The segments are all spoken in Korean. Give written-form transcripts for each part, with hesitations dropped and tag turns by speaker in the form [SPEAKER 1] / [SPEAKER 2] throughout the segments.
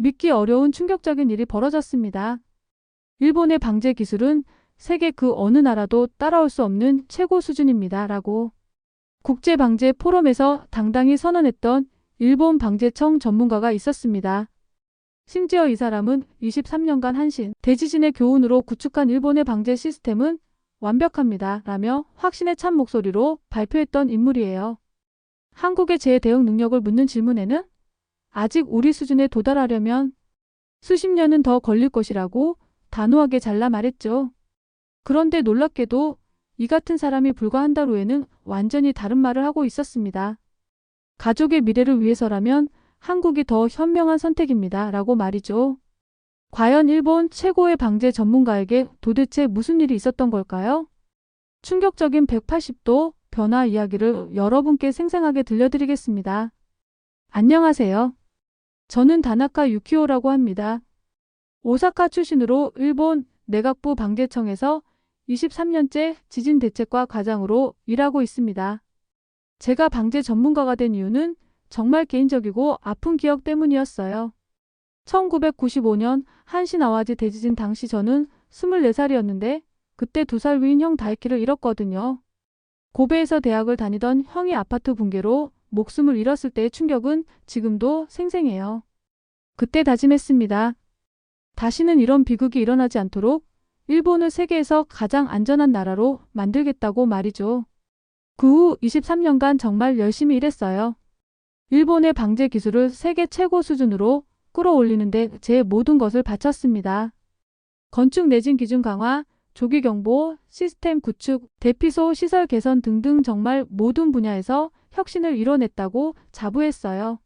[SPEAKER 1] 믿기 어려운 충격적인 일이 벌어졌습니다. 일본의 방제 기술은 세계 그 어느 나라도 따라올 수 없는 최고 수준입니다. 라고 국제 방제 포럼에서 당당히 선언했던 일본 방제청 전문가가 있었습니다. 심지어 이 사람은 23년간 한신, 대지진의 교훈으로 구축한 일본의 방제 시스템은 완벽합니다. 라며 확신에 찬 목소리로 발표했던 인물이에요. 한국의 재대응 능력을 묻는 질문에는 아직 우리 수준에 도달하려면 수십 년은 더 걸릴 것이라고 단호하게 잘라 말했죠. 그런데 놀랍게도 이 같은 사람이 불과 한 달 후에는 완전히 다른 말을 하고 있었습니다. 가족의 미래를 위해서라면 한국이 더 현명한 선택입니다. 라고 말이죠. 과연 일본 최고의 방제 전문가에게 도대체 무슨 일이 있었던 걸까요? 충격적인 180도 변화 이야기를 여러분께 생생하게 들려드리겠습니다. 안녕하세요. 저는 다나카 유키오라고 합니다. 오사카 출신으로 일본 내각부 방제청에서 23년째 지진 대책과 과장으로 일하고 있습니다. 제가 방제 전문가가 된 이유는 정말 개인적이고 아픈 기억 때문이었어요. 1995년 한신 아와지 대지진 당시 저는 24살이었는데 그때 2살 위인 형 다이키를 잃었거든요. 고베에서 대학을 다니던 형이 아파트 붕괴로 목숨을 잃었을 때의 충격은 지금도 생생해요. 그때 다짐했습니다. 다시는 이런 비극이 일어나지 않도록 일본을 세계에서 가장 안전한 나라로 만들겠다고 말이죠. 그 후 23년간 정말 열심히 일했어요. 일본의 방제 기술을 세계 최고 수준으로 끌어올리는데 제 모든 것을 바쳤습니다. 건축 내진 기준 강화, 조기 경보, 시스템 구축, 대피소 시설 개선 등등 정말 모든 분야에서 혁신을 이뤄냈다고 자부했어요.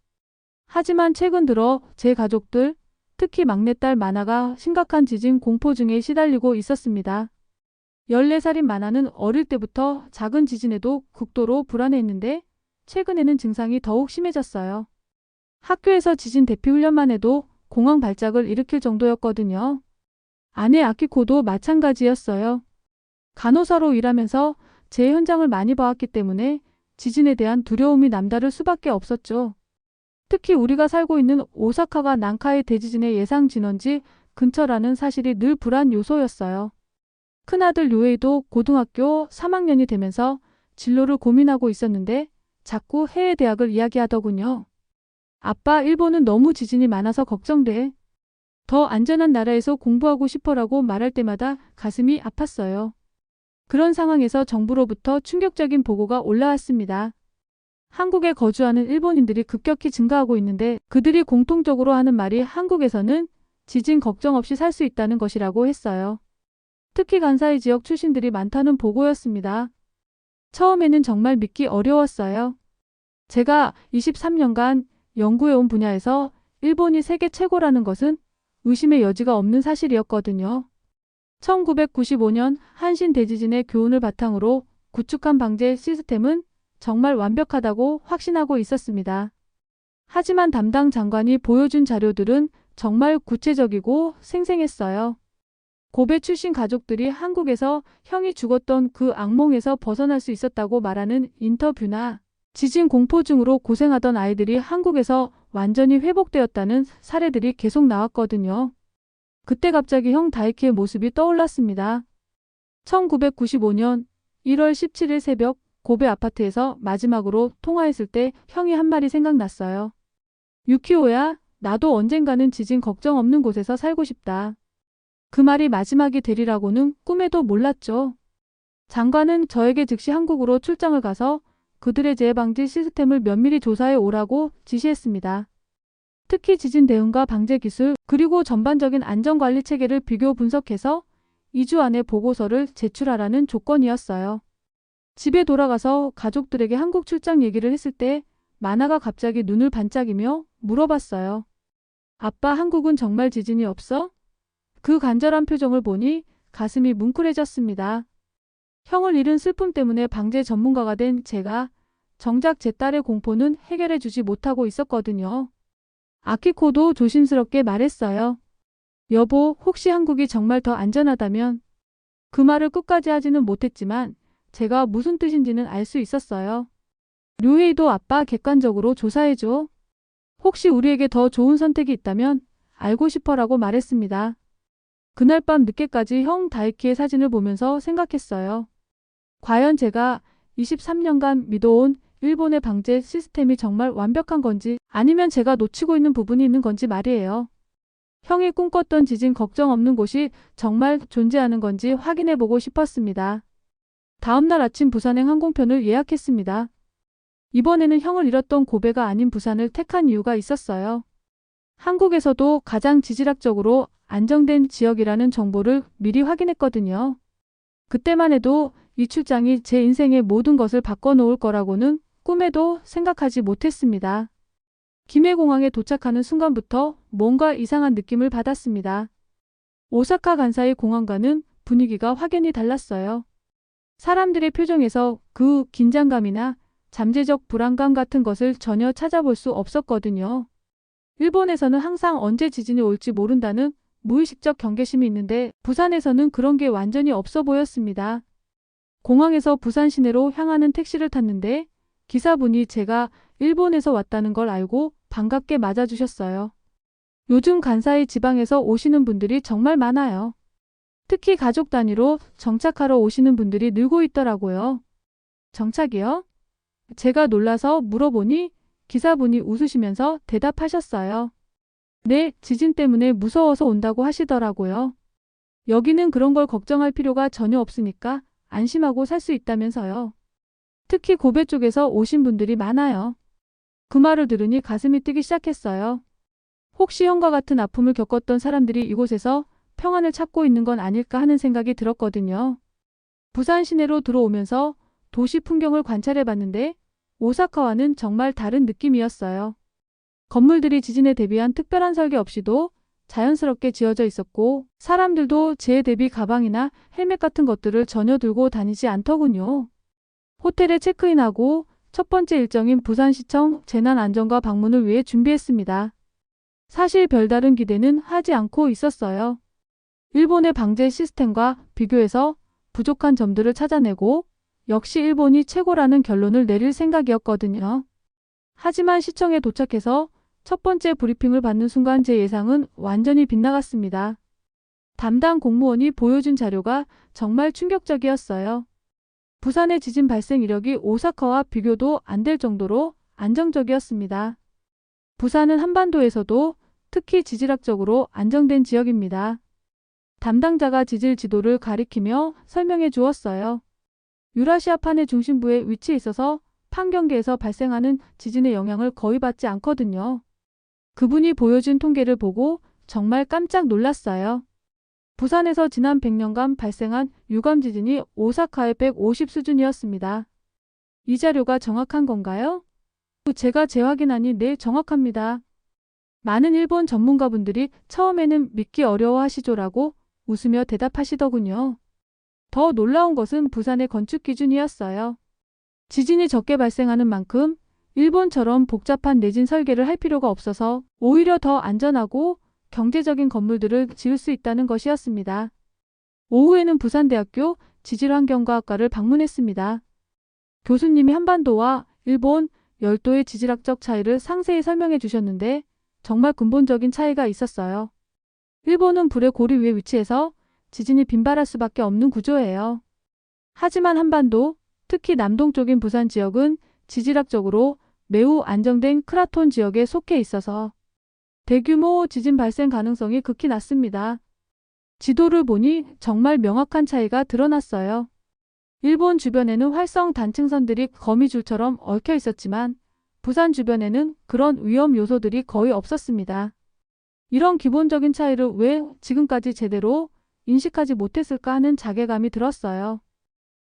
[SPEAKER 1] 하지만 최근 들어 제 가족들, 특히 막내딸 마나가 심각한 지진 공포증에 시달리고 있었습니다. 14살인 마나는 어릴 때부터 작은 지진에도 극도로 불안해했는데 최근에는 증상이 더욱 심해졌어요. 학교에서 지진 대피 훈련만 해도 공황 발작을 일으킬 정도였거든요. 아내 아키코도 마찬가지였어요. 간호사로 일하면서 재 현장을 많이 봐왔기 때문에 지진에 대한 두려움이 남다를 수밖에 없었죠. 특히 우리가 살고 있는 오사카가 난카이 대지진의 예상 진원지 근처라는 사실이 늘 불안 요소였어요. 큰아들 요에이도 고등학교 3학년이 되면서 진로를 고민하고 있었는데 자꾸 해외 대학을 이야기하더군요. 아빠, 일본은 너무 지진이 많아서 걱정돼. 더 안전한 나라에서 공부하고 싶어라고 말할 때마다 가슴이 아팠어요. 그런 상황에서 정부로부터 충격적인 보고가 올라왔습니다. 한국에 거주하는 일본인들이 급격히 증가하고 있는데 그들이 공통적으로 하는 말이 한국에서는 지진 걱정 없이 살 수 있다는 것이라고 했어요. 특히 간사이 지역 출신들이 많다는 보고였습니다. 처음에는 정말 믿기 어려웠어요. 제가 23년간 연구해온 분야에서 일본이 세계 최고라는 것은 의심의 여지가 없는 사실이었거든요. 1995년 한신 대지진의 교훈을 바탕으로 구축한 방제 시스템은 정말 완벽하다고 확신하고 있었습니다. 하지만 담당 장관이 보여준 자료들은 정말 구체적이고 생생했어요. 고베 출신 가족들이 한국에서 형이 죽었던 그 악몽에서 벗어날 수 있었다고 말하는 인터뷰나 지진 공포증으로 고생하던 아이들이 한국에서 완전히 회복되었다는 사례들이 계속 나왔거든요. 그때 갑자기 형 다이키의 모습이 떠올랐습니다. 1995년 1월 17일 새벽 고베 아파트에서 마지막으로 통화했을 때 형이 한 말이 생각났어요. 유키오야, 나도 언젠가는 지진 걱정 없는 곳에서 살고 싶다. 그 말이 마지막이 되리라고는 꿈에도 몰랐죠. 장관은 저에게 즉시 한국으로 출장을 가서 그들의 재해방지 시스템을 면밀히 조사해 오라고 지시했습니다. 특히 지진 대응과 방제 기술 그리고 전반적인 안전관리 체계를 비교 분석해서 2주 안에 보고서를 제출하라는 조건이었어요. 집에 돌아가서 가족들에게 한국 출장 얘기를 했을 때 마나가 갑자기 눈을 반짝이며 물어봤어요. 아빠, 한국은 정말 지진이 없어? 그 간절한 표정을 보니 가슴이 뭉클해졌습니다. 형을 잃은 슬픔 때문에 방제 전문가가 된 제가 정작 제 딸의 공포는 해결해 주지 못하고 있었거든요. 아키코도 조심스럽게 말했어요. 여보, 혹시 한국이 정말 더 안전하다면? 그 말을 끝까지 하지는 못했지만 제가 무슨 뜻인지는 알 수 있었어요. 류헤이도 아빠 객관적으로 조사해줘. 혹시 우리에게 더 좋은 선택이 있다면 알고 싶어라고 말했습니다. 그날 밤 늦게까지 형 다이키의 사진을 보면서 생각했어요. 과연 제가 23년간 믿어온 일본의 방제 시스템이 정말 완벽한 건지 아니면 제가 놓치고 있는 부분이 있는 건지 말이에요. 형이 꿈꿨던 지진 걱정 없는 곳이 정말 존재하는 건지 확인해보고 싶었습니다. 다음날 아침 부산행 항공편을 예약했습니다. 이번에는 형을 잃었던 고베가 아닌 부산을 택한 이유가 있었어요. 한국에서도 가장 지질학적으로 안정된 지역이라는 정보를 미리 확인했거든요. 그때만 해도 이 출장이 제 인생의 모든 것을 바꿔놓을 거라고는 꿈에도 생각하지 못했습니다. 김해공항에 도착하는 순간부터 뭔가 이상한 느낌을 받았습니다. 오사카 간사이 공항과는 분위기가 확연히 달랐어요. 사람들의 표정에서 그 긴장감이나 잠재적 불안감 같은 것을 전혀 찾아볼 수 없었거든요. 일본에서는 항상 언제 지진이 올지 모른다는 무의식적 경계심이 있는데 부산에서는 그런 게 완전히 없어 보였습니다. 공항에서 부산 시내로 향하는 택시를 탔는데 기사분이 제가 일본에서 왔다는 걸 알고 반갑게 맞아주셨어요. 요즘 간사이 지방에서 오시는 분들이 정말 많아요. 특히 가족 단위로 정착하러 오시는 분들이 늘고 있더라고요. 정착이요? 제가 놀라서 물어보니 기사분이 웃으시면서 대답하셨어요. 네, 지진 때문에 무서워서 온다고 하시더라고요. 여기는 그런 걸 걱정할 필요가 전혀 없으니까 안심하고 살 수 있다면서요. 특히 고베 쪽에서 오신 분들이 많아요. 그 말을 들으니 가슴이 뛰기 시작했어요. 혹시 형과 같은 아픔을 겪었던 사람들이 이곳에서 평안을 찾고 있는 건 아닐까 하는 생각이 들었거든요. 부산 시내로 들어오면서 도시 풍경을 관찰해 봤는데 오사카와는 정말 다른 느낌이었어요. 건물들이 지진에 대비한 특별한 설계 없이도 자연스럽게 지어져 있었고 사람들도 제 대비 가방이나 헬멧 같은 것들을 전혀 들고 다니지 않더군요. 호텔에 체크인하고 첫 번째 일정인 부산시청 재난안전과 방문을 위해 준비했습니다. 사실 별다른 기대는 하지 않고 있었어요. 일본의 방제 시스템과 비교해서 부족한 점들을 찾아내고 역시 일본이 최고라는 결론을 내릴 생각이었거든요. 하지만 시청에 도착해서 첫 번째 브리핑을 받는 순간 제 예상은 완전히 빗나갔습니다. 담당 공무원이 보여준 자료가 정말 충격적이었어요. 부산의 지진 발생 이력이 오사카와 비교도 안 될 정도로 안정적이었습니다. 부산은 한반도에서도 특히 지질학적으로 안정된 지역입니다. 담당자가 지질 지도를 가리키며 설명해 주었어요. 유라시아판의 중심부에 위치해 있어서 판경계에서 발생하는 지진의 영향을 거의 받지 않거든요. 그분이 보여준 통계를 보고 정말 깜짝 놀랐어요. 부산에서 지난 100년간 발생한 유감 지진이 오사카의 150 수준이었습니다. 이 자료가 정확한 건가요? 제가 재확인하니 네, 정확합니다. 많은 일본 전문가분들이 처음에는 믿기 어려워하시죠라고 웃으며 대답하시더군요. 더 놀라운 것은 부산의 건축 기준이었어요. 지진이 적게 발생하는 만큼 일본처럼 복잡한 내진 설계를 할 필요가 없어서 오히려 더 안전하고 경제적인 건물들을 지을 수 있다는 것이었습니다. 오후에는 부산대학교 지질환경과학과를 방문했습니다. 교수님이 한반도와 일본, 열도의 지질학적 차이를 상세히 설명해 주셨는데 정말 근본적인 차이가 있었어요. 일본은 불의 고리 위에 위치해서 지진이 빈발할 수밖에 없는 구조예요. 하지만 한반도, 특히 남동쪽인 부산 지역은 지질학적으로 매우 안정된 크라톤 지역에 속해 있어서 대규모 지진 발생 가능성이 극히 낮습니다. 지도를 보니 정말 명확한 차이가 드러났어요. 일본 주변에는 활성 단층선들이 거미줄처럼 얽혀 있었지만 부산 주변에는 그런 위험 요소들이 거의 없었습니다. 이런 기본적인 차이를 왜 지금까지 제대로 인식하지 못했을까 하는 자괴감이 들었어요.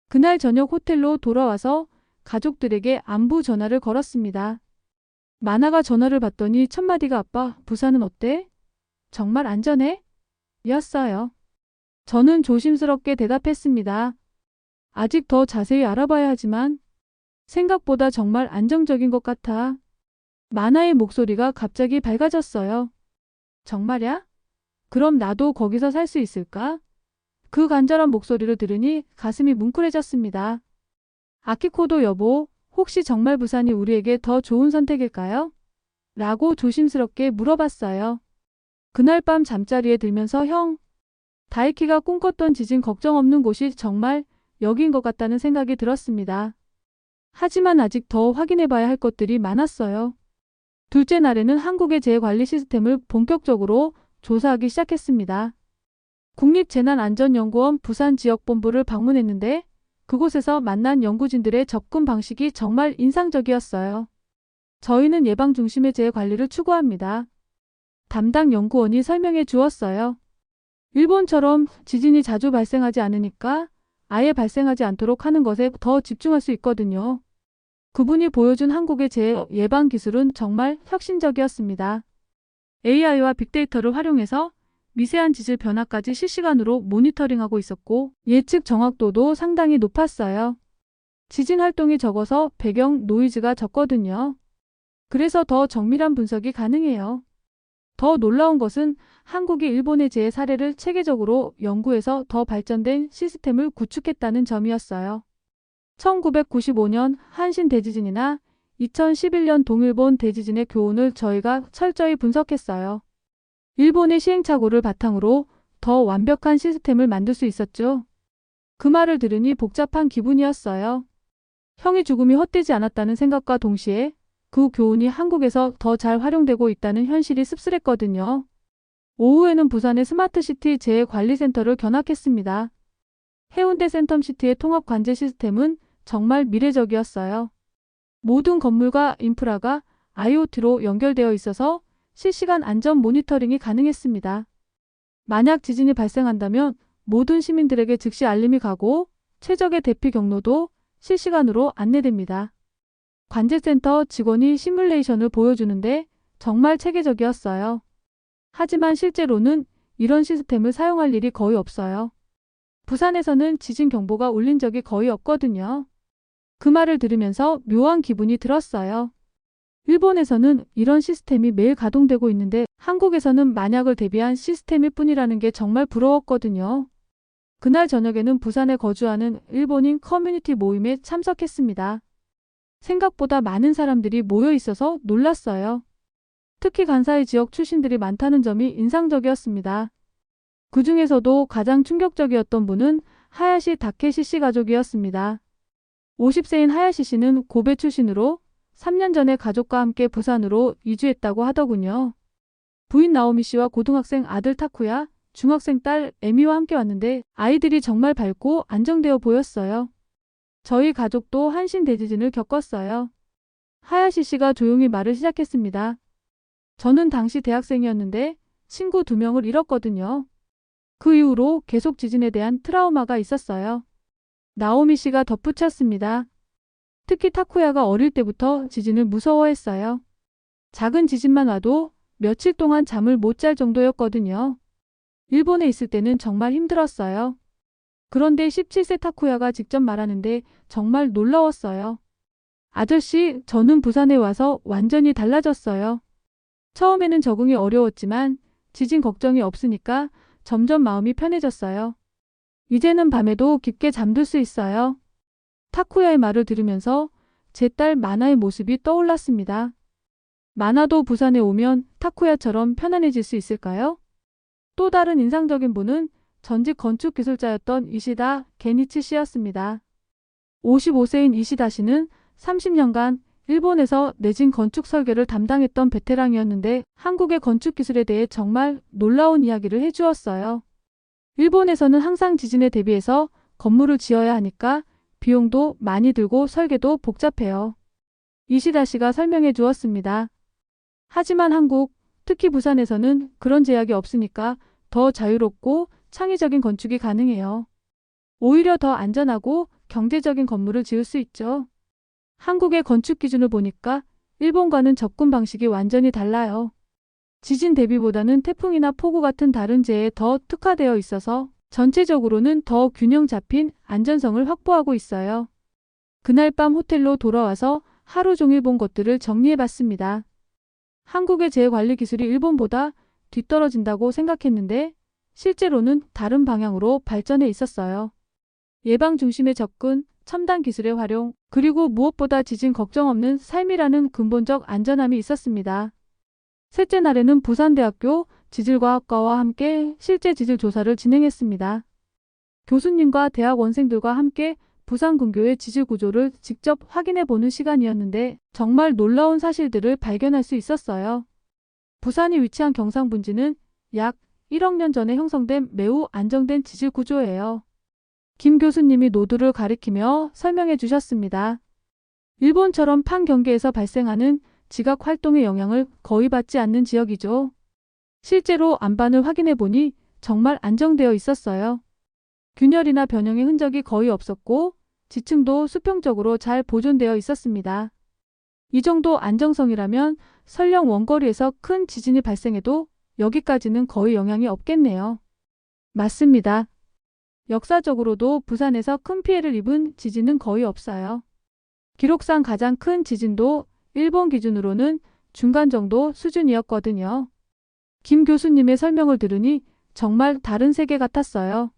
[SPEAKER 1] 그날 저녁 호텔로 돌아와서 가족들에게 안부 전화를 걸었습니다. 마나가 전화를 받더니 첫마디가 아빠, 부산은 어때? 정말 안전해? 였어요. 저는 조심스럽게 대답했습니다. 아직 더 자세히 알아봐야 하지만 생각보다 정말 안정적인 것 같아. 마나의 목소리가 갑자기 밝아졌어요. 정말야? 그럼 나도 거기서 살 수 있을까? 그 간절한 목소리를 들으니 가슴이 뭉클해졌습니다. 아키코도 여보, 혹시 정말 부산이 우리에게 더 좋은 선택일까요? 라고 조심스럽게 물어봤어요. 그날 밤 잠자리에 들면서 다이키가 꿈꿨던 지진 걱정 없는 곳이 정말 여기인 것 같다는 생각이 들었습니다. 하지만 아직 더 확인해봐야 할 것들이 많았어요. 둘째 날에는 한국의 재해관리 시스템을 본격적으로 조사하기 시작했습니다. 국립재난안전연구원 부산지역본부를 방문했는데 그곳에서 만난 연구진들의 접근 방식이 정말 인상적이었어요. 저희는 예방 중심의 재해관리를 추구합니다. 담당 연구원이 설명해 주었어요. 일본처럼 지진이 자주 발생하지 않으니까 아예 발생하지 않도록 하는 것에 더 집중할 수 있거든요. 그분이 보여준 한국의 재해 예방 기술은 정말 혁신적이었습니다. AI와 빅데이터를 활용해서 미세한 지질 변화까지 실시간으로 모니터링하고 있었고 예측 정확도도 상당히 높았어요. 지진 활동이 적어서 배경 노이즈가 적거든요. 그래서 더 정밀한 분석이 가능해요. 더 놀라운 것은 한국이 일본의 재해 사례를 체계적으로 연구해서 더 발전된 시스템을 구축했다는 점이었어요. 1995년 한신 대지진이나 2011년 동일본 대지진의 교훈을 저희가 철저히 분석했어요. 일본의 시행착오를 바탕으로 더 완벽한 시스템을 만들 수 있었죠. 그 말을 들으니 복잡한 기분이었어요. 형의 죽음이 헛되지 않았다는 생각과 동시에 그 교훈이 한국에서 더 잘 활용되고 있다는 현실이 씁쓸했거든요. 오후에는 부산의 스마트시티 재해관리센터를 견학했습니다. 해운대 센텀시티의 통합 관제 시스템은 정말 미래적이었어요. 모든 건물과 인프라가 IoT로 연결되어 있어서 실시간 안전 모니터링이 가능했습니다. 만약 지진이 발생한다면 모든 시민들에게 즉시 알림이 가고 최적의 대피 경로도 실시간으로 안내됩니다. 관제센터 직원이 시뮬레이션을 보여주는데 정말 체계적이었어요. 하지만 실제로는 이런 시스템을 사용할 일이 거의 없어요. 부산에서는 지진 경보가 울린 적이 거의 없거든요. 그 말을 들으면서 묘한 기분이 들었어요. 일본에서는 이런 시스템이 매일 가동되고 있는데 한국에서는 만약을 대비한 시스템일 뿐이라는 게 정말 부러웠거든요. 그날 저녁에는 부산에 거주하는 일본인 커뮤니티 모임에 참석했습니다. 생각보다 많은 사람들이 모여 있어서 놀랐어요. 특히 간사이 지역 출신들이 많다는 점이 인상적이었습니다. 그 중에서도 가장 충격적이었던 분은 하야시 다케시 씨 가족이었습니다. 50세인 하야시 씨는 고베 출신으로 3년 전에 가족과 함께 부산으로 이주했다고 하더군요. 부인 나오미 씨와 고등학생 아들 타쿠야, 중학생 딸 에미와 함께 왔는데 아이들이 정말 밝고 안정되어 보였어요. 저희 가족도 한신 대지진을 겪었어요. 하야시 씨가 조용히 말을 시작했습니다. 저는 당시 대학생이었는데 친구 2명을 잃었거든요. 그 이후로 계속 지진에 대한 트라우마가 있었어요. 나오미 씨가 덧붙였습니다. 특히 타쿠야가 어릴 때부터 지진을 무서워했어요. 작은 지진만 와도 며칠 동안 잠을 못 잘 정도였거든요. 일본에 있을 때는 정말 힘들었어요. 그런데 17세 타쿠야가 직접 말하는데 정말 놀라웠어요. 아저씨, 저는 부산에 와서 완전히 달라졌어요. 처음에는 적응이 어려웠지만 지진 걱정이 없으니까 점점 마음이 편해졌어요. 이제는 밤에도 깊게 잠들 수 있어요. 타쿠야의 말을 들으면서 제 딸 마나의 모습이 떠올랐습니다. 마나도 부산에 오면 타쿠야처럼 편안해질 수 있을까요? 또 다른 인상적인 분은 전직 건축기술자였던 이시다 게니치 씨였습니다. 55세인 이시다 씨는 30년간 일본에서 내진 건축 설계를 담당했던 베테랑이었는데 한국의 건축 기술에 대해 정말 놀라운 이야기를 해주었어요. 일본에서는 항상 지진에 대비해서 건물을 지어야 하니까 비용도 많이 들고 설계도 복잡해요. 이시다 씨가 설명해 주었습니다. 하지만 한국, 특히 부산에서는 그런 제약이 없으니까 더 자유롭고 창의적인 건축이 가능해요. 오히려 더 안전하고 경제적인 건물을 지을 수 있죠. 한국의 건축 기준을 보니까 일본과는 접근 방식이 완전히 달라요. 지진 대비보다는 태풍이나 폭우 같은 다른 재해에 더 특화되어 있어서 전체적으로는 더 균형 잡힌 안전성을 확보하고 있어요. 그날 밤 호텔로 돌아와서 하루 종일 본 것들을 정리해 봤습니다. 한국의 재해관리 기술이 일본보다 뒤떨어진다고 생각했는데 실제로는 다른 방향으로 발전해 있었어요. 예방 중심의 접근, 첨단 기술의 활용, 그리고 무엇보다 지진 걱정 없는 삶이라는 근본적 안전함이 있었습니다. 셋째 날에는 부산대학교 지질과학과와 함께 실제 지질 조사를 진행했습니다. 교수님과 대학원생들과 함께 부산 근교의 지질 구조를 직접 확인해 보는 시간이었는데 정말 놀라운 사실들을 발견할 수 있었어요. 부산이 위치한 경상분지는 약 1억 년 전에 형성된 매우 안정된 지질 구조예요. 김 교수님이 노두를 가리키며 설명해 주셨습니다. 일본처럼 판경계에서 발생하는 지각 활동의 영향을 거의 받지 않는 지역이죠. 실제로 안반을 확인해 보니 정말 안정되어 있었어요. 균열이나 변형의 흔적이 거의 없었고 지층도 수평적으로 잘 보존되어 있었습니다. 이 정도 안정성이라면 설령 원거리에서 큰 지진이 발생해도 여기까지는 거의 영향이 없겠네요. 맞습니다. 역사적으로도 부산에서 큰 피해를 입은 지진은 거의 없어요. 기록상 가장 큰 지진도 일본 기준으로는 중간 정도 수준이었거든요. 김 교수님의 설명을 들으니 정말 다른 세계 같았어요.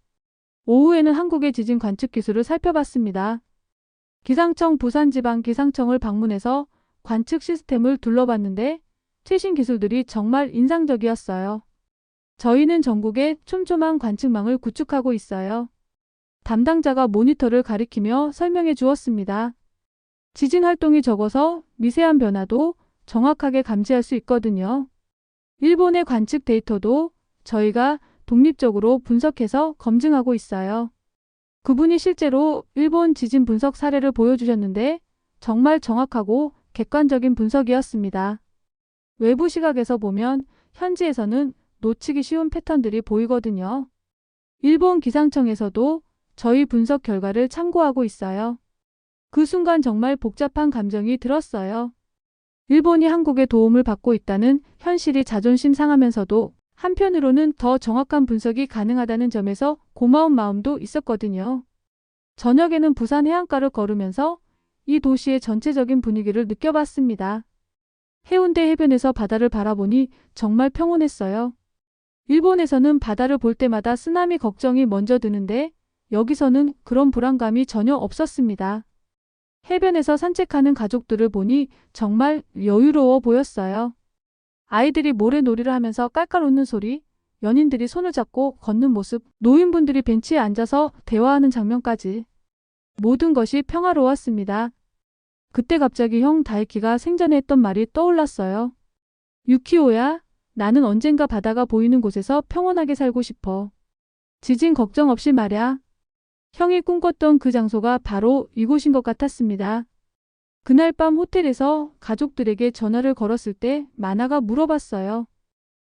[SPEAKER 1] 오후에는 한국의 지진 관측 기술을 살펴봤습니다. 기상청 부산지방기상청을 방문해서 관측 시스템을 둘러봤는데 최신 기술들이 정말 인상적이었어요. 저희는 전국에 촘촘한 관측망을 구축하고 있어요. 담당자가 모니터를 가리키며 설명해 주었습니다. 지진 활동이 적어서 미세한 변화도 정확하게 감지할 수 있거든요. 일본의 관측 데이터도 저희가 독립적으로 분석해서 검증하고 있어요. 그분이 실제로 일본 지진 분석 사례를 보여주셨는데 정말 정확하고 객관적인 분석이었습니다. 외부 시각에서 보면 현지에서는 놓치기 쉬운 패턴들이 보이거든요. 일본 기상청에서도 저희 분석 결과를 참고하고 있어요. 그 순간 정말 복잡한 감정이 들었어요. 일본이 한국의 도움을 받고 있다는 현실이 자존심 상하면서도 한편으로는 더 정확한 분석이 가능하다는 점에서 고마운 마음도 있었거든요. 저녁에는 부산 해안가를 걸으면서 이 도시의 전체적인 분위기를 느껴봤습니다. 해운대 해변에서 바다를 바라보니 정말 평온했어요. 일본에서는 바다를 볼 때마다 쓰나미 걱정이 먼저 드는데 여기서는 그런 불안감이 전혀 없었습니다. 해변에서 산책하는 가족들을 보니 정말 여유로워 보였어요. 아이들이 모래놀이를 하면서 깔깔 웃는 소리, 연인들이 손을 잡고 걷는 모습, 노인분들이 벤치에 앉아서 대화하는 장면까지 모든 것이 평화로웠습니다. 그때 갑자기 형 다이키가 생전에 했던 말이 떠올랐어요. 유키오야, 나는 언젠가 바다가 보이는 곳에서 평온하게 살고 싶어. 지진 걱정 없이 말야. 형이 꿈꿨던 그 장소가 바로 이곳인 것 같았습니다. 그날 밤 호텔에서 가족들에게 전화를 걸었을 때 마나가 물어봤어요.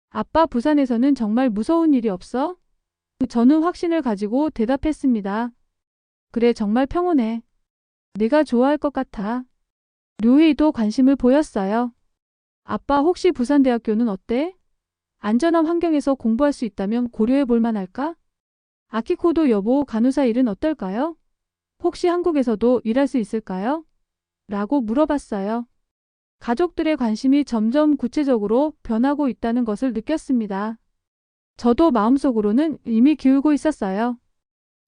[SPEAKER 1] 아빠, 부산에서는 정말 무서운 일이 없어? 저는 확신을 가지고 대답했습니다. 그래, 정말 평온해. 내가 좋아할 것 같아. 류헤이도 관심을 보였어요. 아빠, 혹시 부산대학교는 어때? 안전한 환경에서 공부할 수 있다면 고려해 볼 만할까? 아키코도 여보, 간호사 일은 어떨까요? 혹시 한국에서도 일할 수 있을까요? 라고 물어봤어요. 가족들의 관심이 점점 구체적으로 변하고 있다는 것을 느꼈습니다. 저도 마음속으로는 이미 기울고 있었어요.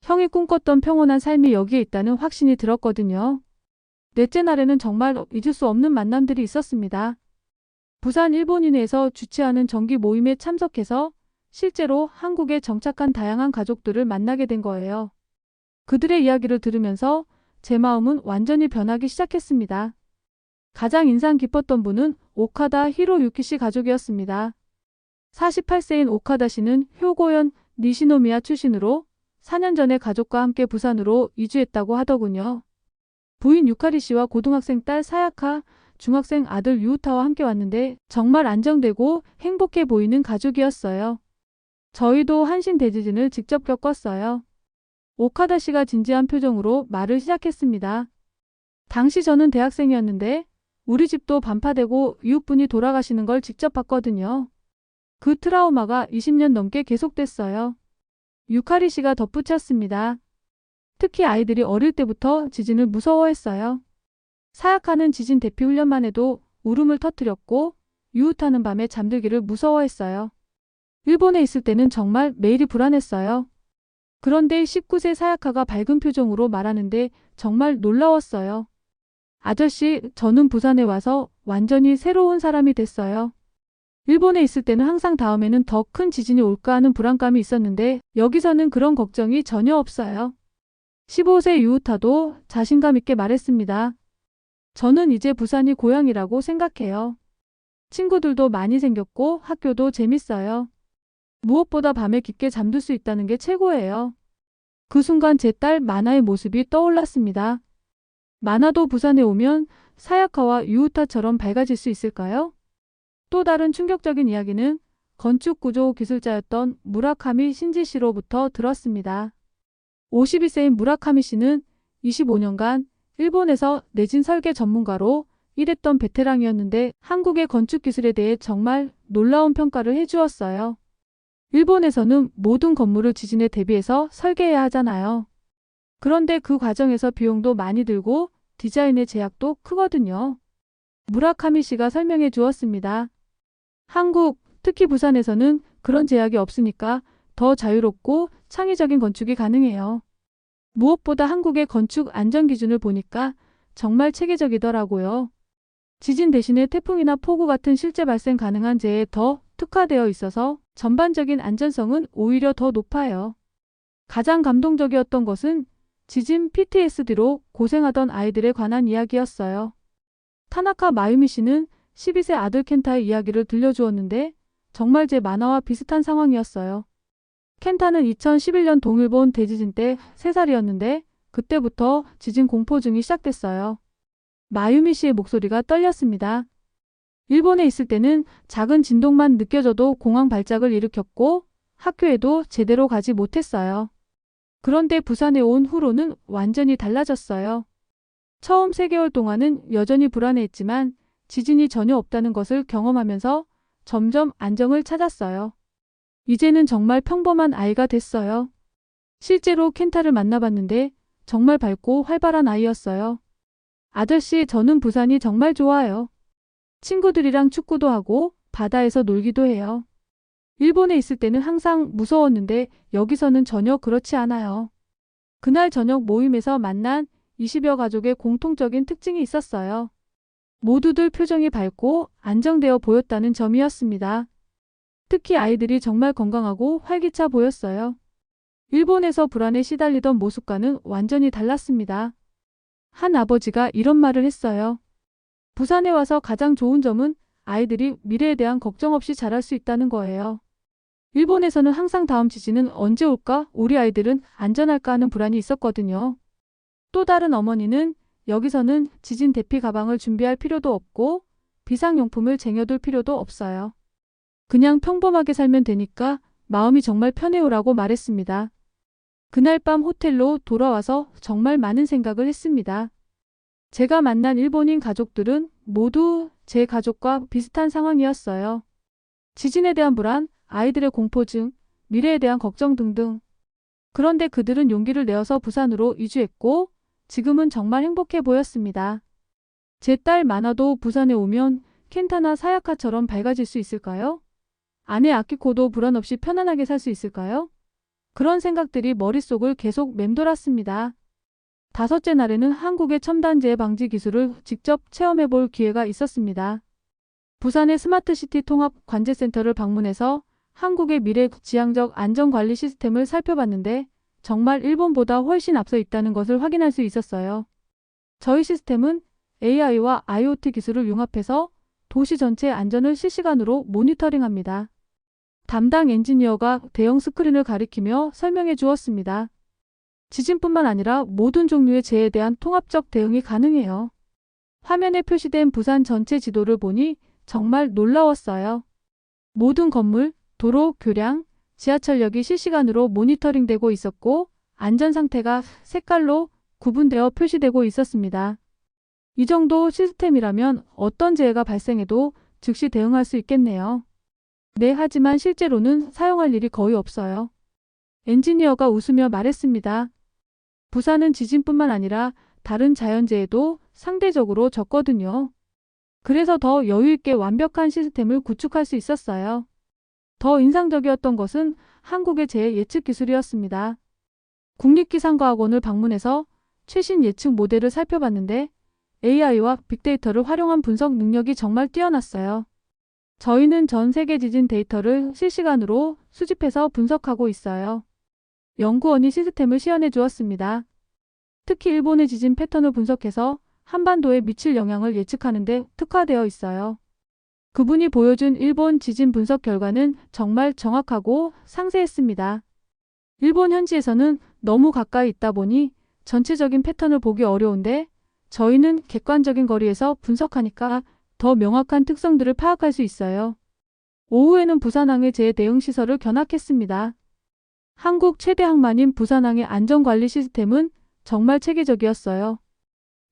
[SPEAKER 1] 형이 꿈꿨던 평온한 삶이 여기에 있다는 확신이 들었거든요. 넷째 날에는 정말 잊을 수 없는 만남들이 있었습니다. 부산 일본인회에서 주최하는 정기 모임에 참석해서 실제로 한국에 정착한 다양한 가족들을 만나게 된 거예요. 그들의 이야기를 들으면서 제 마음은 완전히 변하기 시작했습니다. 가장 인상 깊었던 분은 오카다 히로유키 씨 가족이었습니다. 48세인 오카다 씨는 효고현 니시노미야 출신으로 4년 전에 가족과 함께 부산으로 이주했다고 하더군요. 부인 유카리 씨와 고등학생 딸 사야카, 중학생 아들 유우타와 함께 왔는데 정말 안정되고 행복해 보이는 가족이었어요. 저희도 한신 대지진을 직접 겪었어요. 오카다 씨가 진지한 표정으로 말을 시작했습니다. 당시 저는 대학생이었는데 우리 집도 반파되고 이웃분이 돌아가시는 걸 직접 봤거든요. 그 트라우마가 20년 넘게 계속됐어요. 유카리 씨가 덧붙였습니다. 특히 아이들이 어릴 때부터 지진을 무서워했어요. 사약하는 지진 대피 훈련만 해도 울음을 터뜨렸고 유우타는 밤에 잠들기를 무서워했어요. 일본에 있을 때는 정말 매일이 불안했어요. 그런데 19세 사야카가 밝은 표정으로 말하는데 정말 놀라웠어요. 아저씨, 저는 부산에 와서 완전히 새로운 사람이 됐어요. 일본에 있을 때는 항상 다음에는 더 큰 지진이 올까 하는 불안감이 있었는데 여기서는 그런 걱정이 전혀 없어요. 15세 유우타도 자신감 있게 말했습니다. 저는 이제 부산이 고향이라고 생각해요. 친구들도 많이 생겼고 학교도 재밌어요. 무엇보다 밤에 깊게 잠들 수 있다는 게 최고예요. 그 순간 제 딸 마나의 모습이 떠올랐습니다. 마나도 부산에 오면 사야카와 유우타처럼 밝아질 수 있을까요? 또 다른 충격적인 이야기는 건축 구조 기술자였던 무라카미 신지 씨로부터 들었습니다. 52세인 무라카미 씨는 25년간 일본에서 내진 설계 전문가로 일했던 베테랑이었는데 한국의 건축 기술에 대해 정말 놀라운 평가를 해주었어요. 일본에서는 모든 건물을 지진에 대비해서 설계해야 하잖아요. 그런데 그 과정에서 비용도 많이 들고 디자인의 제약도 크거든요. 무라카미 씨가 설명해 주었습니다. 한국, 특히 부산에서는 그런 제약이 없으니까 더 자유롭고 창의적인 건축이 가능해요. 무엇보다 한국의 건축 안전 기준을 보니까 정말 체계적이더라고요. 지진 대신에 태풍이나 폭우 같은 실제 발생 가능한 재해에 더 특화되어 있어서 전반적인 안전성은 오히려 더 높아요. 가장 감동적이었던 것은 지진 PTSD로 고생하던 아이들에 관한 이야기였어요. 타나카 마유미 씨는 12세 아들 켄타의 이야기를 들려주었는데 정말 제 만화와 비슷한 상황이었어요. 켄타는 2011년 동일본 대지진 때 3살이었는데 그때부터 지진 공포증이 시작됐어요. 마유미 씨의 목소리가 떨렸습니다. 일본에 있을 때는 작은 진동만 느껴져도 공황 발작을 일으켰고 학교에도 제대로 가지 못했어요. 그런데 부산에 온 후로는 완전히 달라졌어요. 처음 3개월 동안은 여전히 불안해했지만 지진이 전혀 없다는 것을 경험하면서 점점 안정을 찾았어요. 이제는 정말 평범한 아이가 됐어요. 실제로 켄타를 만나봤는데 정말 밝고 활발한 아이였어요. 아저씨, 저는 부산이 정말 좋아요. 친구들이랑 축구도 하고 바다에서 놀기도 해요. 일본에 있을 때는 항상 무서웠는데 여기서는 전혀 그렇지 않아요. 그날 저녁 모임에서 만난 20여 가족의 공통적인 특징이 있었어요. 모두들 표정이 밝고 안정되어 보였다는 점이었습니다. 특히 아이들이 정말 건강하고 활기차 보였어요. 일본에서 불안에 시달리던 모습과는 완전히 달랐습니다. 한 아버지가 이런 말을 했어요. 부산에 와서 가장 좋은 점은 아이들이 미래에 대한 걱정 없이 자랄 수 있다는 거예요. 일본에서는 항상 다음 지진은 언제 올까? 우리 아이들은 안전할까 하는 불안이 있었거든요. 또 다른 어머니는 여기서는 지진 대피 가방을 준비할 필요도 없고 비상용품을 쟁여둘 필요도 없어요. 그냥 평범하게 살면 되니까 마음이 정말 편해요라고 말했습니다. 그날 밤 호텔로 돌아와서 정말 많은 생각을 했습니다. 제가 만난 일본인 가족들은 모두 제 가족과 비슷한 상황이었어요. 지진에 대한 불안, 아이들의 공포증, 미래에 대한 걱정 등등. 그런데 그들은 용기를 내어서 부산으로 이주했고 지금은 정말 행복해 보였습니다. 제 딸 마나도 부산에 오면 켄타나 사야카처럼 밝아질 수 있을까요? 아내 아키코도 불안 없이 편안하게 살 수 있을까요? 그런 생각들이 머릿속을 계속 맴돌았습니다. 5째 날에는 한국의 첨단 재해 방지 기술을 직접 체험해 볼 기회가 있었습니다. 부산의 스마트시티 통합 관제센터를 방문해서 한국의 미래 지향적 안전관리 시스템을 살펴봤는데 정말 일본보다 훨씬 앞서 있다는 것을 확인할 수 있었어요. 저희 시스템은 AI와 IoT 기술을 융합해서 도시 전체 안전을 실시간으로 모니터링합니다. 담당 엔지니어가 대형 스크린을 가리키며 설명해 주었습니다. 지진뿐만 아니라 모든 종류의 재해에 대한 통합적 대응이 가능해요. 화면에 표시된 부산 전체 지도를 보니 정말 놀라웠어요. 모든 건물, 도로, 교량, 지하철역이 실시간으로 모니터링되고 있었고 안전 상태가 색깔로 구분되어 표시되고 있었습니다. 이 정도 시스템이라면 어떤 재해가 발생해도 즉시 대응할 수 있겠네요. 네, 하지만 실제로는 사용할 일이 거의 없어요. 엔지니어가 웃으며 말했습니다. 부산은 지진뿐만 아니라 다른 자연재해도 상대적으로 적거든요. 그래서 더 여유 있게 완벽한 시스템을 구축할 수 있었어요. 더 인상적이었던 것은 한국의 재해 예측 기술이었습니다. 국립기상과학원을 방문해서 최신 예측 모델을 살펴봤는데 AI와 빅데이터를 활용한 분석 능력이 정말 뛰어났어요. 저희는 전 세계 지진 데이터를 실시간으로 수집해서 분석하고 있어요. 연구원이 시스템을 시연해 주었습니다. 특히 일본의 지진 패턴을 분석해서 한반도에 미칠 영향을 예측하는 데 특화되어 있어요. 그분이 보여준 일본 지진 분석 결과는 정말 정확하고 상세했습니다. 일본 현지에서는 너무 가까이 있다 보니 전체적인 패턴을 보기 어려운데 저희는 객관적인 거리에서 분석하니까 더 명확한 특성들을 파악할 수 있어요. 오후에는 부산항의 재대응 시설을 견학했습니다. 한국 최대 항만인 부산항의 안전관리 시스템은 정말 체계적이었어요.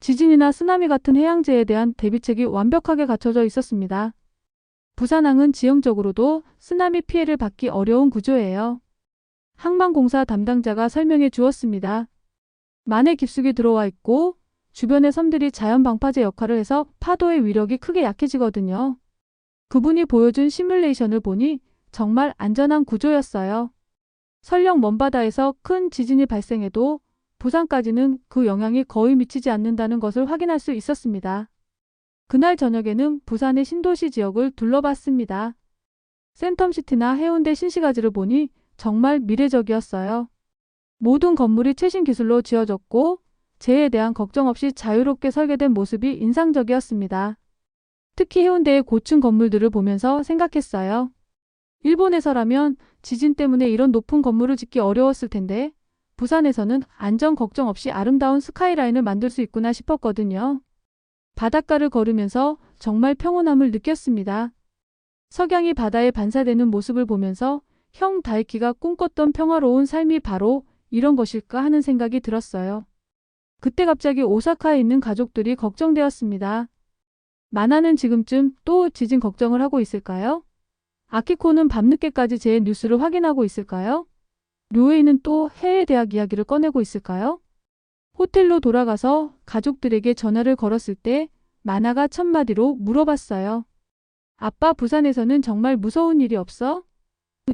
[SPEAKER 1] 지진이나 쓰나미 같은 해양재해에 대한 대비책이 완벽하게 갖춰져 있었습니다. 부산항은 지형적으로도 쓰나미 피해를 받기 어려운 구조예요. 항만공사 담당자가 설명해 주었습니다. 만해 깊숙이 들어와 있고 주변의 섬들이 자연 방파제 역할을 해서 파도의 위력이 크게 약해지거든요. 그분이 보여준 시뮬레이션을 보니 정말 안전한 구조였어요. 설령 먼바다에서 큰 지진이 발생해도 부산까지는 그 영향이 거의 미치지 않는다는 것을 확인할 수 있었습니다. 그날 저녁에는 부산의 신도시 지역을 둘러봤습니다. 센텀시티나 해운대 신시가지를 보니 정말 미래적이었어요. 모든 건물이 최신 기술로 지어졌고 재해에 대한 걱정 없이 자유롭게 설계된 모습이 인상적이었습니다. 특히 해운대의 고층 건물들을 보면서 생각했어요. 일본에서라면 지진 때문에 이런 높은 건물을 짓기 어려웠을 텐데 부산에서는 안전 걱정 없이 아름다운 스카이라인을 만들 수 있구나 싶었거든요. 바닷가를 걸으면서 정말 평온함을 느꼈습니다. 석양이 바다에 반사되는 모습을 보면서 형 다이키가 꿈꿨던 평화로운 삶이 바로 이런 것일까 하는 생각이 들었어요. 그때 갑자기 오사카에 있는 가족들이 걱정되었습니다. 마나는 지금쯤 또 지진 걱정을 하고 있을까요? 아키코는 밤늦게까지 제 뉴스를 확인하고 있을까요? 료에이는 또 해외 대학 이야기를 꺼내고 있을까요? 호텔로 돌아가서 가족들에게 전화를 걸었을 때 마나가 첫마디로 물어봤어요. 아빠, 부산에서는 정말 무서운 일이 없어?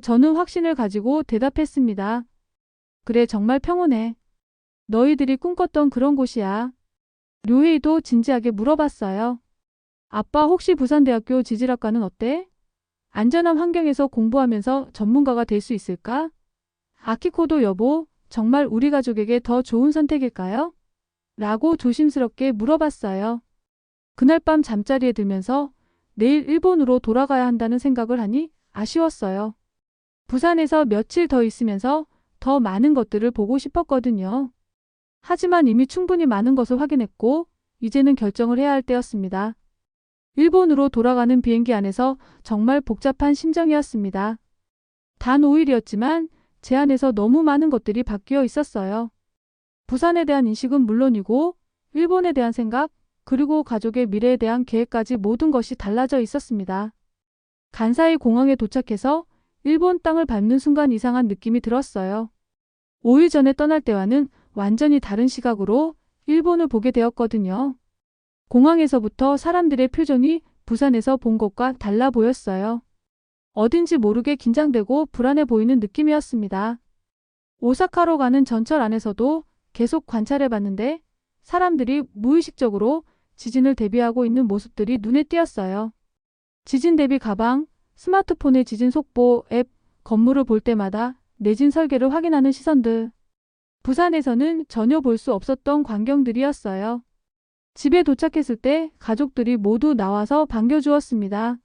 [SPEAKER 1] 저는 확신을 가지고 대답했습니다. 그래, 정말 평온해. 너희들이 꿈꿨던 그런 곳이야. 료헤이도 진지하게 물어봤어요. 아빠, 혹시 부산대학교 지질학과는 어때? 안전한 환경에서 공부하면서 전문가가 될 수 있을까? 아키코도 여보, 정말 우리 가족에게 더 좋은 선택일까요? 라고 조심스럽게 물어봤어요. 그날 밤 잠자리에 들면서 내일 일본으로 돌아가야 한다는 생각을 하니 아쉬웠어요. 부산에서 며칠 더 있으면서 더 많은 것들을 보고 싶었거든요. 하지만 이미 충분히 많은 것을 확인했고 이제는 결정을 해야 할 때였습니다. 일본으로 돌아가는 비행기 안에서 정말 복잡한 심정이었습니다. 단 5일이었지만 제 안에서 너무 많은 것들이 바뀌어 있었어요. 부산에 대한 인식은 물론이고 일본에 대한 생각, 그리고 가족의 미래에 대한 계획까지 모든 것이 달라져 있었습니다. 간사이 공항에 도착해서 일본 땅을 밟는 순간 이상한 느낌이 들었어요. 5일 전에 떠날 때와는 완전히 다른 시각으로 일본을 보게 되었거든요. 공항에서부터 사람들의 표정이 부산에서 본 것과 달라 보였어요. 어딘지 모르게 긴장되고 불안해 보이는 느낌이었습니다. 오사카로 가는 전철 안에서도 계속 관찰해봤는데 사람들이 무의식적으로 지진을 대비하고 있는 모습들이 눈에 띄었어요. 지진 대비 가방, 스마트폰의 지진 속보 앱, 건물을 볼 때마다 내진 설계를 확인하는 시선들. 부산에서는 전혀 볼 수 없었던 광경들이었어요. 집에 도착했을 때 가족들이 모두 나와서 반겨주었습니다.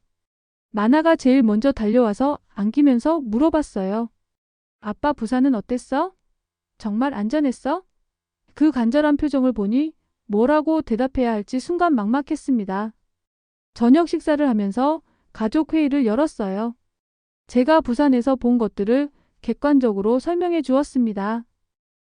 [SPEAKER 1] 마나가 제일 먼저 달려와서 안기면서 물어봤어요. 아빠, 부산은 어땠어? 정말 안전했어? 그 간절한 표정을 보니 뭐라고 대답해야 할지 순간 막막했습니다. 저녁 식사를 하면서 가족 회의를 열었어요. 제가 부산에서 본 것들을 객관적으로 설명해 주었습니다.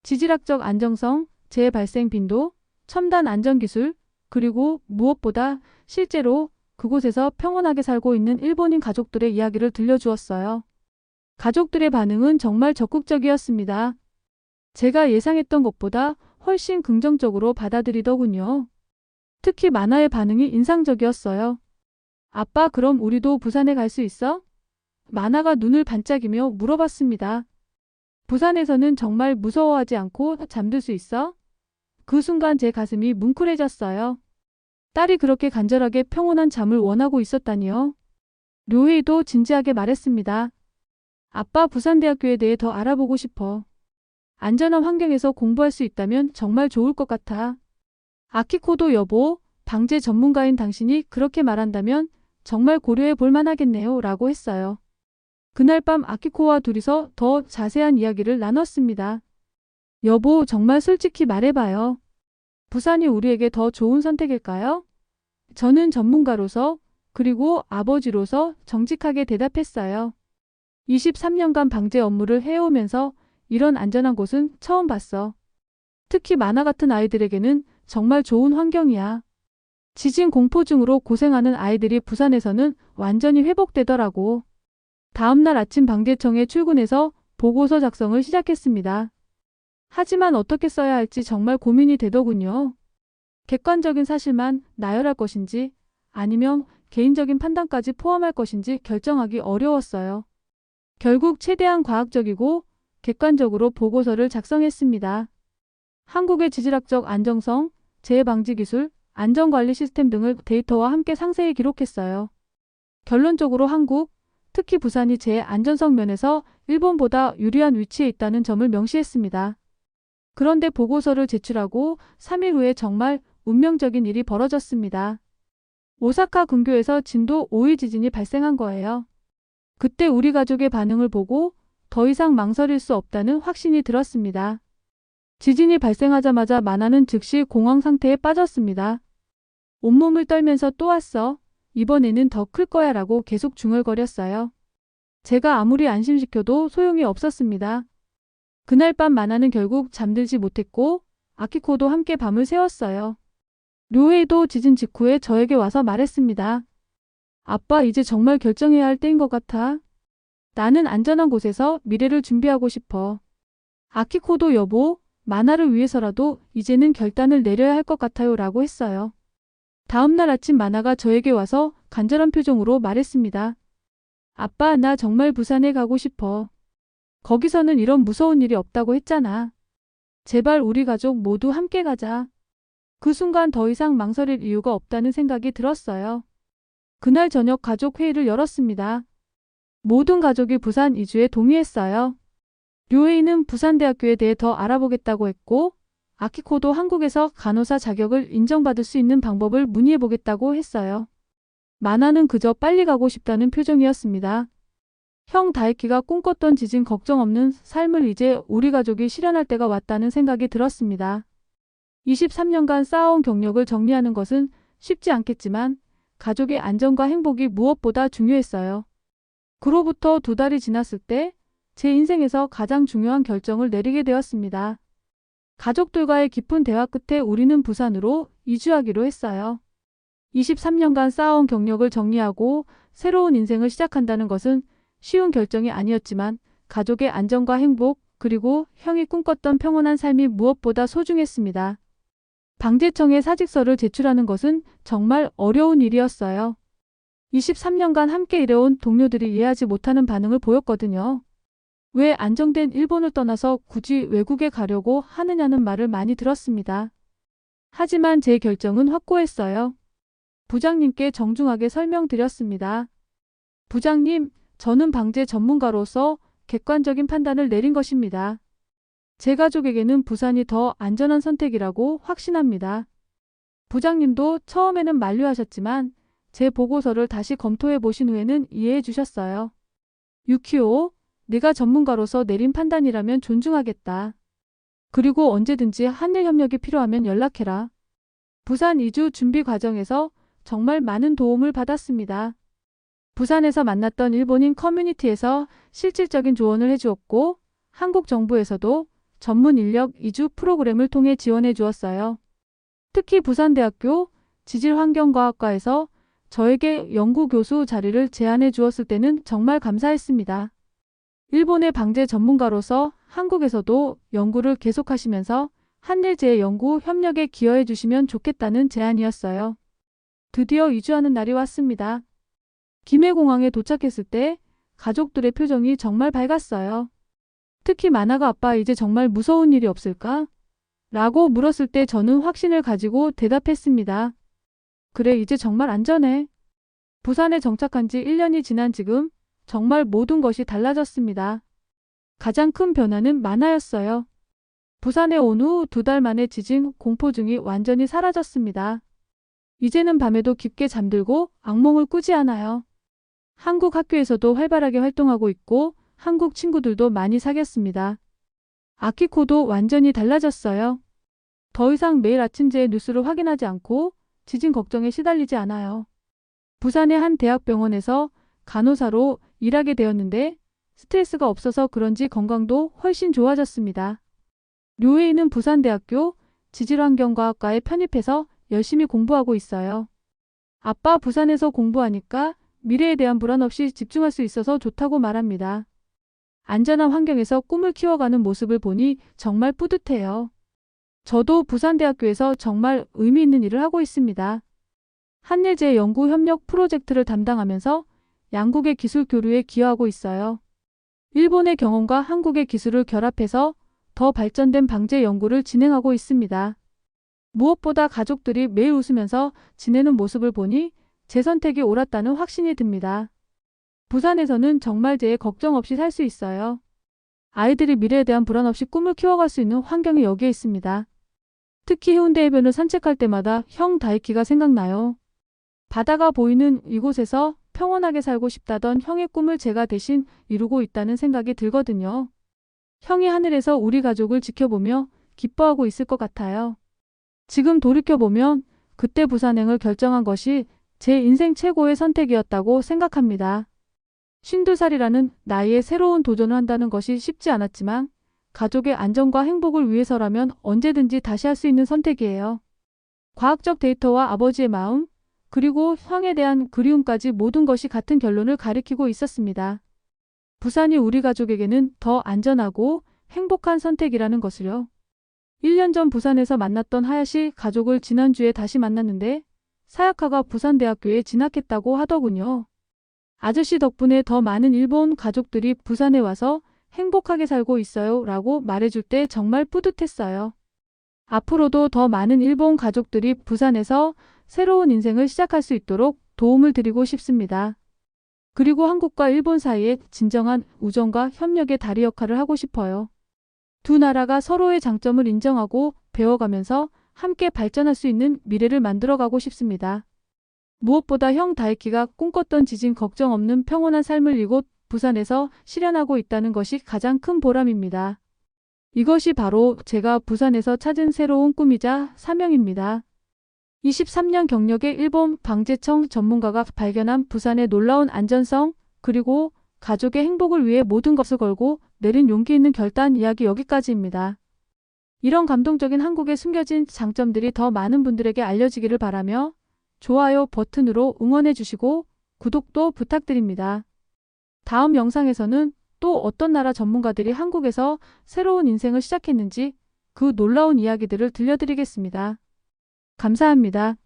[SPEAKER 1] 지질학적 안정성, 재해 발생 빈도, 첨단 안전기술, 그리고 무엇보다 실제로 그곳에서 평온하게 살고 있는 일본인 가족들의 이야기를 들려주었어요. 가족들의 반응은 정말 적극적이었습니다. 제가 예상했던 것보다 훨씬 긍정적으로 받아들이더군요. 특히 마나의 반응이 인상적이었어요. 아빠, 그럼 우리도 부산에 갈 수 있어? 마나가 눈을 반짝이며 물어봤습니다. 부산에서는 정말 무서워하지 않고 잠들 수 있어? 그 순간 제 가슴이 뭉클해졌어요. 딸이 그렇게 간절하게 평온한 잠을 원하고 있었다니요. 료헤이도 진지하게 말했습니다. 아빠 부산대학교에 대해 더 알아보고 싶어. 안전한 환경에서 공부할 수 있다면 정말 좋을 것 같아. 아키코도 여보, 방제 전문가인 당신이 그렇게 말한다면 정말 고려해 볼 만하겠네요. 라고 했어요. 그날 밤 아키코와 둘이서 더 자세한 이야기를 나눴습니다. 여보, 정말 솔직히 말해봐요. 부산이 우리에게 더 좋은 선택일까요? 저는 전문가로서 그리고 아버지로서 정직하게 대답했어요. 23년간 방제 업무를 해오면서 이런 안전한 곳은 처음 봤어. 특히 만화 같은 아이들에게는 정말 좋은 환경이야. 지진 공포증으로 고생하는 아이들이 부산에서는 완전히 회복되더라고. 다음날 아침 방제청에 출근해서 보고서 작성을 시작했습니다. 하지만 어떻게 써야 할지 정말 고민이 되더군요. 객관적인 사실만 나열할 것인지 아니면 개인적인 판단까지 포함할 것인지 결정하기 어려웠어요. 결국 최대한 과학적이고 객관적으로 보고서를 작성했습니다. 한국의 지질학적 안정성, 재해 방지 기술, 안전관리 시스템 등을 데이터와 함께 상세히 기록했어요. 결론적으로 한국, 특히 부산이 재해 안전성 면에서 일본보다 유리한 위치에 있다는 점을 명시했습니다. 그런데 보고서를 제출하고 3일 후에 정말 운명적인 일이 벌어졌습니다. 오사카 근교에서 진도 5의 지진이 발생한 거예요. 그때 우리 가족의 반응을 보고 더 이상 망설일 수 없다는 확신이 들었습니다. 지진이 발생하자마자 마나는 즉시 공황 상태에 빠졌습니다. 온몸을 떨면서 또 왔어. 이번에는 더 클 거야 라고 계속 중얼거렸어요. 제가 아무리 안심시켜도 소용이 없었습니다. 그날 밤 마나는 결국 잠들지 못했고 아키코도 함께 밤을 새웠어요. 료헤이도 지진 직후에 저에게 와서 말했습니다. 아빠, 이제 정말 결정해야 할 때인 것 같아. 나는 안전한 곳에서 미래를 준비하고 싶어. 아키코도 여보, 마나를 위해서라도 이제는 결단을 내려야 할 것 같아요 라고 했어요. 다음날 아침 마나가 저에게 와서 간절한 표정으로 말했습니다. 아빠, 나 정말 부산에 가고 싶어. 거기서는 이런 무서운 일이 없다고 했잖아. 제발 우리 가족 모두 함께 가자. 그 순간 더 이상 망설일 이유가 없다는 생각이 들었어요. 그날 저녁 가족 회의를 열었습니다. 모든 가족이 부산 이주에 동의했어요. 료헤이는 부산대학교에 대해 더 알아보겠다고 했고 아키코도 한국에서 간호사 자격을 인정받을 수 있는 방법을 문의해보겠다고 했어요. 마나는 그저 빨리 가고 싶다는 표정이었습니다. 형 다이키가 꿈꿨던 지진 걱정 없는 삶을 이제 우리 가족이 실현할 때가 왔다는 생각이 들었습니다. 23년간 쌓아온 경력을 정리하는 것은 쉽지 않겠지만 가족의 안전과 행복이 무엇보다 중요했어요. 그로부터 2달이 지났을 때 제 인생에서 가장 중요한 결정을 내리게 되었습니다. 가족들과의 깊은 대화 끝에 우리는 부산으로 이주하기로 했어요. 23년간 쌓아온 경력을 정리하고 새로운 인생을 시작한다는 것은 쉬운 결정이 아니었지만 가족의 안전과 행복 그리고 형이 꿈꿨던 평온한 삶이 무엇보다 소중했습니다. 방제청에 사직서를 제출하는 것은 정말 어려운 일이었어요. 23년간 함께 일해온 동료들이 이해하지 못하는 반응을 보였거든요. 왜 안정된 일본을 떠나서 굳이 외국에 가려고 하느냐는 말을 많이 들었습니다. 하지만 제 결정은 확고했어요. 부장님께 정중하게 설명드렸습니다. 부장님, 저는 방제 전문가로서 객관적인 판단을 내린 것입니다. 제 가족에게는 부산이 더 안전한 선택이라고 확신합니다. 부장님도 처음에는 만류하셨지만 제 보고서를 다시 검토해 보신 후에는 이해해 주셨어요. 유키오, 네가 전문가로서 내린 판단이라면 존중하겠다. 그리고 언제든지 한일 협력이 필요하면 연락해라. 부산 이주 준비 과정에서 정말 많은 도움을 받았습니다. 부산에서 만났던 일본인 커뮤니티에서 실질적인 조언을 해주었고 한국 정부에서도 전문 인력 이주 프로그램을 통해 지원해 주었어요. 특히 부산대학교 지질환경과학과에서 저에게 연구교수 자리를 제안해 주었을 때는 정말 감사했습니다. 일본의 방제 전문가로서 한국에서도 연구를 계속하시면서 한일재해 연구 협력에 기여해 주시면 좋겠다는 제안이었어요. 드디어 이주하는 날이 왔습니다. 김해공항에 도착했을 때 가족들의 표정이 정말 밝았어요. 특히 마나가 아빠 이제 정말 무서운 일이 없을까? 라고 물었을 때 저는 확신을 가지고 대답했습니다. 그래, 이제 정말 안전해. 부산에 정착한 지 1년이 지난 지금 정말 모든 것이 달라졌습니다. 가장 큰 변화는 만화였어요. 부산에 온 후 2달 만에 지진 공포증이 완전히 사라졌습니다. 이제는 밤에도 깊게 잠들고 악몽을 꾸지 않아요. 한국 학교에서도 활발하게 활동하고 있고 한국 친구들도 많이 사귀었습니다. 아키코도 완전히 달라졌어요. 더 이상 매일 아침제 뉴스를 확인하지 않고 지진 걱정에 시달리지 않아요. 부산의 한 대학병원에서 간호사로 일하게 되었는데 스트레스가 없어서 그런지 건강도 훨씬 좋아졌습니다. 류혜인은 부산대학교 지질환경과학과에 편입해서 열심히 공부하고 있어요. 아빠 부산에서 공부하니까 미래에 대한 불안 없이 집중할 수 있어서 좋다고 말합니다. 안전한 환경에서 꿈을 키워가는 모습을 보니 정말 뿌듯해요. 저도 부산대학교에서 정말 의미 있는 일을 하고 있습니다. 한일제 연구협력 프로젝트를 담당하면서 양국의 기술 교류에 기여하고 있어요. 일본의 경험과 한국의 기술을 결합해서 더 발전된 방제 연구를 진행하고 있습니다. 무엇보다 가족들이 매일 웃으면서 지내는 모습을 보니 제 선택이 옳았다는 확신이 듭니다. 부산에서는 정말 제 걱정 없이 살 수 있어요. 아이들이 미래에 대한 불안 없이 꿈을 키워갈 수 있는 환경이 여기에 있습니다. 특히 해운대 해변을 산책할 때마다 형 다이키가 생각나요. 바다가 보이는 이곳에서 평온하게 살고 싶다던 형의 꿈을 제가 대신 이루고 있다는 생각이 들거든요. 형이 하늘에서 우리 가족을 지켜보며 기뻐하고 있을 것 같아요. 지금 돌이켜보면 그때 부산행을 결정한 것이 제 인생 최고의 선택이었다고 생각합니다. 52살이라는 나이에 새로운 도전을 한다는 것이 쉽지 않았지만 가족의 안전과 행복을 위해서라면 언제든지 다시 할 수 있는 선택이에요. 과학적 데이터와 아버지의 마음, 그리고 형에 대한 그리움까지 모든 것이 같은 결론을 가리키고 있었습니다. 부산이 우리 가족에게는 더 안전하고 행복한 선택이라는 것을요. 1년 전 부산에서 만났던 하야시 가족을 지난주에 다시 만났는데 사야카가 부산대학교에 진학했다고 하더군요. 아저씨 덕분에 더 많은 일본 가족들이 부산에 와서 행복하게 살고 있어요 라고 말해줄 때 정말 뿌듯했어요. 앞으로도 더 많은 일본 가족들이 부산에서 새로운 인생을 시작할 수 있도록 도움을 드리고 싶습니다. 그리고 한국과 일본 사이에 진정한 우정과 협력의 다리 역할을 하고 싶어요. 두 나라가 서로의 장점을 인정하고 배워가면서 함께 발전할 수 있는 미래를 만들어가고 싶습니다. 무엇보다 형 다이키가 꿈꿨던 지진 걱정 없는 평온한 삶을 이곳 부산에서 실현하고 있다는 것이 가장 큰 보람입니다. 이것이 바로 제가 부산에서 찾은 새로운 꿈이자 사명입니다. 23년 경력의 일본 방재청 전문가가 발견한 부산의 놀라운 안전성 그리고 가족의 행복을 위해 모든 것을 걸고 내린 용기 있는 결단 이야기 여기까지입니다. 이런 감동적인 한국의 숨겨진 장점들이 더 많은 분들에게 알려지기를 바라며 좋아요 버튼으로 응원해 주시고 구독도 부탁드립니다. 다음 영상에서는 또 어떤 나라 전문가들이 한국에서 새로운 인생을 시작했는지 그 놀라운 이야기들을 들려드리겠습니다. 감사합니다.